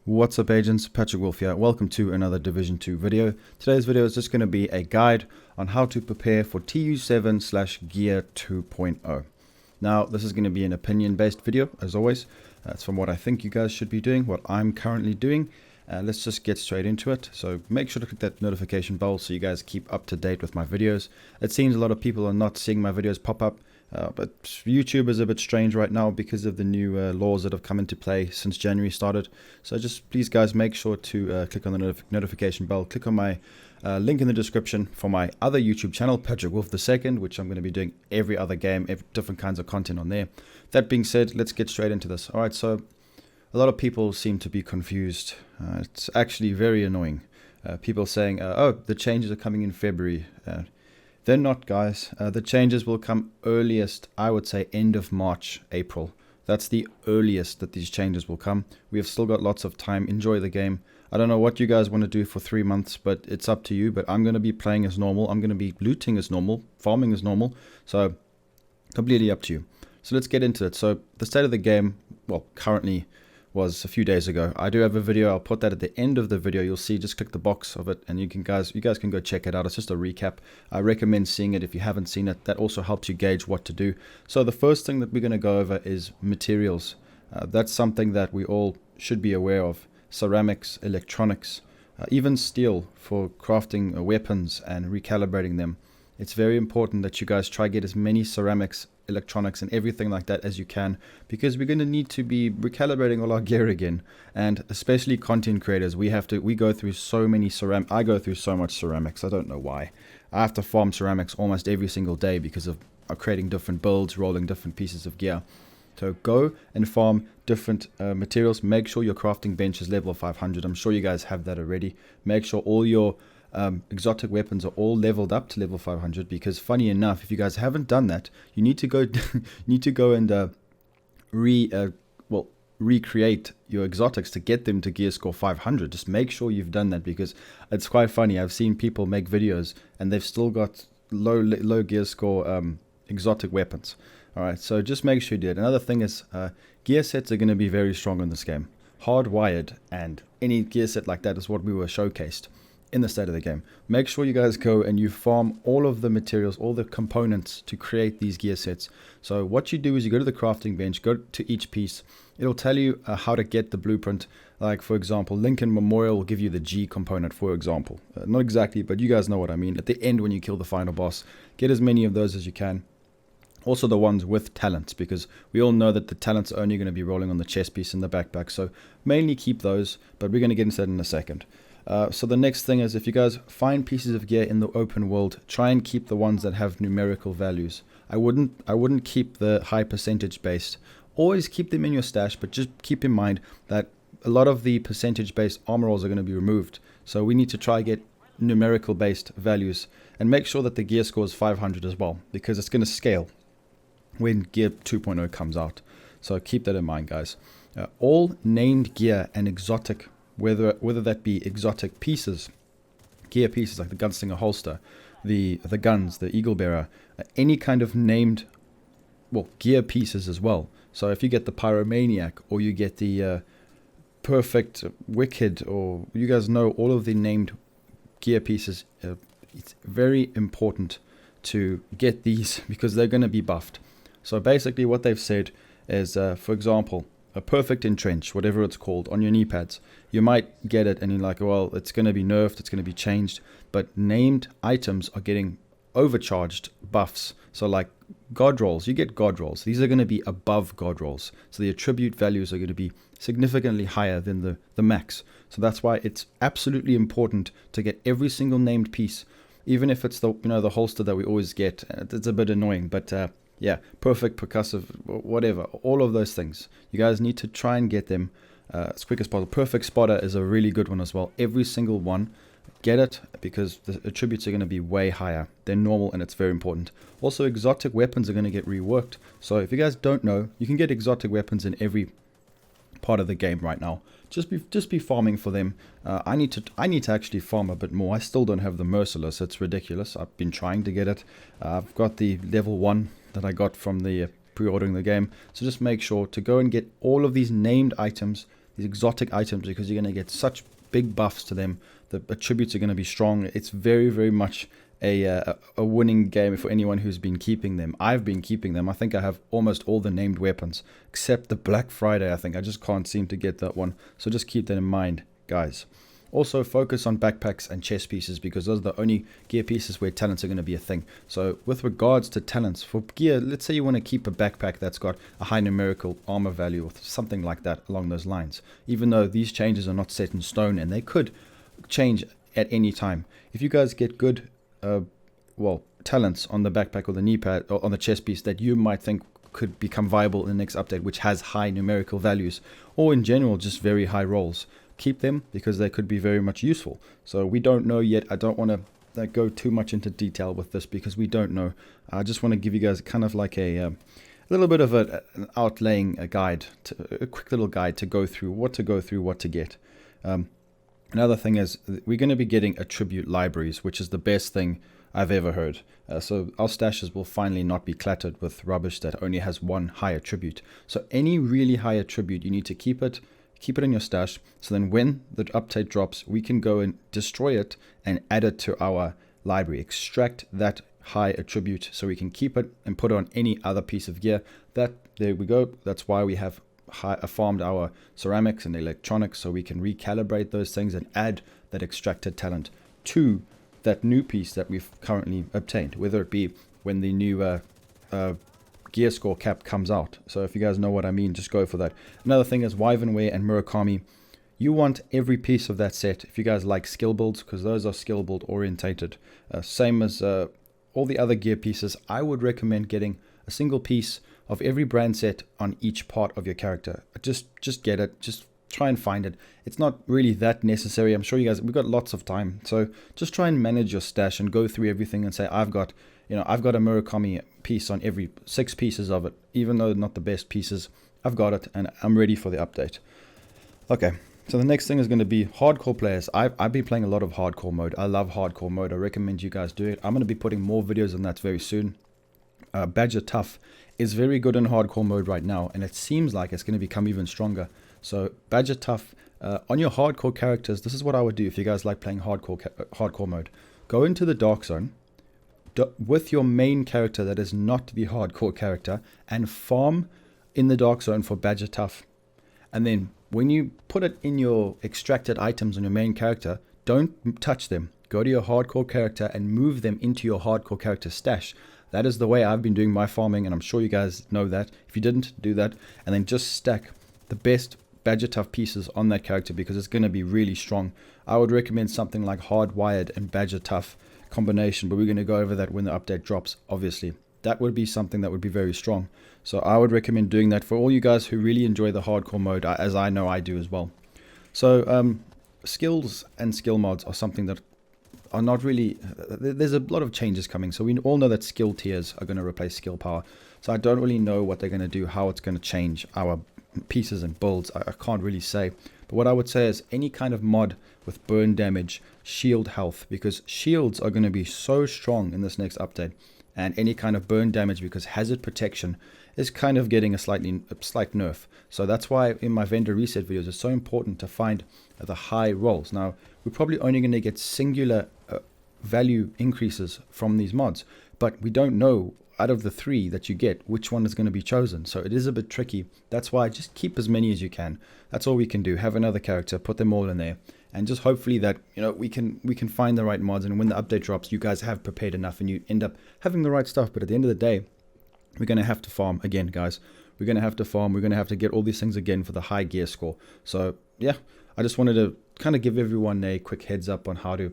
What's up agents, Patrick Wolf here. Welcome to another Division 2 video. Today's video is just going to be a guide on how to prepare for TU7/Gear 2.0. Now this is going to be an opinion based video as always. It's from what I think you guys should be doing, what I'm currently doing. Let's just get straight into it. So make sure to click that notification bell so you guys keep up to date with my videos. It seems a lot of people are not seeing my videos pop up. But YouTube is a bit strange right now because of the new laws that have come into play since January started. So just please guys make sure to click on the notification bell. Click on my link in the description for my other YouTube channel, Patrick Wolf II, which I'm going to be doing every other game, different kinds of content on there. That being said, let's get straight into this. Alright, so a lot of people seem to be confused. It's actually very annoying. People saying, oh, the changes are coming in February. They're not, guys. The changes will come earliest, I would say, end of March, April. That's the earliest that these changes will come. We have still got lots of time. Enjoy the game. I don't know what you guys want to do for 3 months, but it's up to you. But I'm going to be playing as normal. I'm going to be looting as normal, farming as normal. So, completely up to you. So let's get into it. So, the state of the game, well, currently was a few days ago. I do have a video. I'll put that at the end of the video. You'll see, just click the box of it and you guys can go check it out. It's just a recap. I recommend seeing it if you haven't seen it. That also helps you gauge what to do. So the first thing that we're going to go over is materials. That's something that we all should be aware of. Ceramics, electronics, even steel for crafting weapons and recalibrating them. It's very important that you guys try to get as many ceramics, electronics and everything like that as you can, because we're going to need to be recalibrating all our gear again. And especially content creators, we go through so many ceramics. I go through so much ceramics. I don't know why. I have to farm ceramics almost every single day because of creating different builds, rolling different pieces of gear. So go and farm different materials. Make sure your crafting bench is level 500. I'm sure you guys have that already. Make sure all your exotic weapons are all leveled up to level 500, because funny enough, if you guys haven't done that, you need to go and recreate your exotics to get them to gear score 500. Just make sure you've done that, because it's quite funny. I've seen people make videos and they've still got low gear score exotic weapons. Alright, so just make sure you do it. Another thing is gear sets are going to be very strong in this game. Hardwired and any gear set like that is what we were showcased in the state of the game. Make sure you guys go and you farm all of the materials, all the components to create these gear sets. So what you do is you go to the crafting bench, go to each piece. It'll tell you how to get the blueprint. Like for example, Lincoln Memorial will give you the G component, for example. Not exactly, but you guys know what I mean. At the end when you kill the final boss, get as many of those as you can. Also the ones with talents, because we all know that the talents are only going to be rolling on the chest piece and the backpack. So mainly keep those, but we're going to get into that in a second. So the next thing is, if you guys find pieces of gear in the open world, try and keep the ones that have numerical values. I wouldn't keep the high percentage based. Always keep them in your stash, but just keep in mind that a lot of the percentage based armor rolls are going to be removed. So we need to try get numerical based values, and make sure that the gear score is 500 as well, because it's going to scale when Gear 2.0 comes out. So keep that in mind, guys. All named gear and exotic, whether that be exotic pieces, gear pieces like the gunslinger holster, the guns, the eagle bearer, any kind of named, well, gear pieces as well. So if you get the pyromaniac, or you get the perfect wicked, or you guys know all of the named gear pieces, it's very important to get these because they're going to be buffed. So basically what they've said is, for example, a perfect entrench, whatever it's called, on your knee pads. You might get it and you're like, well, it's going to be nerfed, it's going to be changed. But named items are getting overcharged buffs. So like god rolls, you get god rolls. These are going to be above god rolls. So the attribute values are going to be significantly higher than the max. So that's why it's absolutely important to get every single named piece, even if it's the the holster that we always get. It's a bit annoying, but yeah, perfect, percussive, whatever, all of those things. You guys need to try and get them as quick as possible. Perfect spotter is a really good one as well. Every single one, get it, because the attributes are going to be way higher than normal, and it's very important. Also, exotic weapons are going to get reworked. So if you guys don't know, you can get exotic weapons in every part of the game right now. Just be farming for them. I need to actually farm a bit more. I still don't have the merciless. It's ridiculous. I've been trying to get it. I've got the level 1 that I got from the pre-ordering the game. So just make sure to go and get all of these named items these exotic items, because you're going to get such big buffs to them. The attributes are going to be strong. It's very, very much a winning game for anyone who's been keeping them. I've been keeping them. I think I have almost all the named weapons except the Black Friday. I think I just can't seem to get that one. So just keep that in mind, guys. Also focus on backpacks and chest pieces, because those are the only gear pieces where talents are going to be a thing. So with regards to talents for gear, let's say you want to keep a backpack that's got a high numerical armor value or something like that along those lines. Even though these changes are not set in stone and they could change at any time. If you guys get good talents on the backpack or the knee pad or on the chest piece that you might think could become viable in the next update, which has high numerical values, or in general just very high rolls, keep them, because they could be very much useful. So we don't know yet. I don't want to go too much into detail with this because we don't know. I just want to give you guys kind of like a little bit of an outlaying a quick little guide to go through, what to get. Another thing is we're going to be getting attribute libraries, which is the best thing I've ever heard. So our stashes will finally not be cluttered with rubbish that only has one high attribute. So any really high attribute, you need to keep it in your stash. So then when the update drops, we can go and destroy it and add it to our library. Extract that high attribute so we can keep it and put it on any other piece of gear. There we go. That's why we have farmed our ceramics and electronics, so we can recalibrate those things and add that extracted talent to that new piece that we've currently obtained, whether it be when the new gear score cap comes out. So if you guys know what I mean, just go for that. Another thing is Wyvernware and Murakami. You want every piece of that set if you guys like skill builds, because those are skill build orientated. Same as all the other gear pieces. I would recommend getting a single piece of every brand set on each part of your character. Just get it. Just try and find it. It's not really that necessary. I'm sure you guys, we've got lots of time. So just try and manage your stash and go through everything and say, I've got a Murakami piece on every 6 pieces of it. Even though not the best pieces, I've got it and I'm ready for the update. Okay. So the next thing is going to be hardcore players. I've been playing a lot of hardcore mode. I love hardcore mode. I recommend you guys do it. I'm going to be putting more videos on that very soon. Badger Tough is very good in hardcore mode right now, and it seems like it's going to become even stronger. So Badger Tough, on your hardcore characters, this is what I would do if you guys like playing hardcore mode. Go into the Dark Zone with your main character that is not the hardcore character and farm in the Dark Zone for Badger Tough. And then when you put it in your extracted items on your main character, don't touch them. Go to your hardcore character and move them into your hardcore character stash. That is the way I've been doing my farming, and I'm sure you guys know that. If you didn't, do that. And then just stack the best Badger Tough pieces on that character, because it's going to be really strong. I would recommend something like Hardwired and Badger Tough combination, but we're going to go over that when the update drops, obviously. That would be something that would be very strong. So I would recommend doing that for all you guys who really enjoy the hardcore mode, as I know I do as well. So skills and skill mods are something that are not really, there's a lot of changes coming. So we all know that skill tiers are going to replace skill power. So I don't really know what they're going to do, how it's going to change our pieces and builds. I can't really say. But what I would say is any kind of mod with burn damage, shield health, because shields are going to be so strong in this next update. And any kind of burn damage, because hazard protection is kind of getting a slight nerf. So that's why in my vendor reset videos, it's so important to find the high rolls. Now, we're probably only going to get singular value increases from these mods, but we don't know out of the 3 that you get which one is going to be chosen. So it is a bit tricky. That's why just keep as many as you can. That's all we can do. Have another character, put them all in there, and just hopefully that we can find the right mods, and when the update drops, you guys have prepared enough and you end up having the right stuff. But at the end of the day, we're going to have to farm again, guys. We're going to have to farm. We're going to have to get all these things again for the high gear score. So yeah, I just wanted to kind of give everyone a quick heads up on how to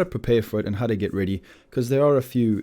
prepare for it and how to get ready, because there are a few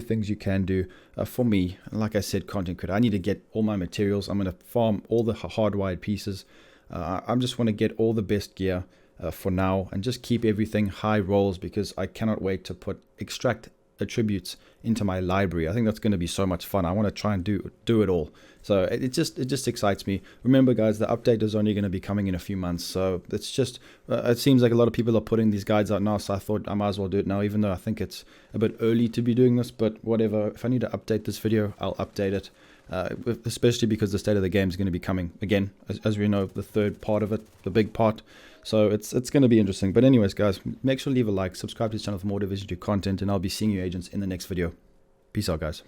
things you can do. For me, like I said, content creator, I need to get all my materials. I'm going to farm all the hardwired pieces. I just want to get all the best gear for now and just keep everything high rolls, because I cannot wait to extract attributes into my library. I think that's going to be so much fun. I want to try and do it all. So it just excites me. Remember, guys, the update is only going to be coming in a few months, so it's just it seems like a lot of people are putting these guides out now, so I thought I might as well do it now, even though I think it's a bit early to be doing this. But whatever, if I need to update this video, I'll update it. especially because the state of the game is going to be coming again, as we know, the third part of it, the big part. So it's going to be interesting. But anyways, guys, make sure to leave a like, subscribe to this channel for more Division 2 content, and I'll be seeing you agents in the next video. Peace out, guys.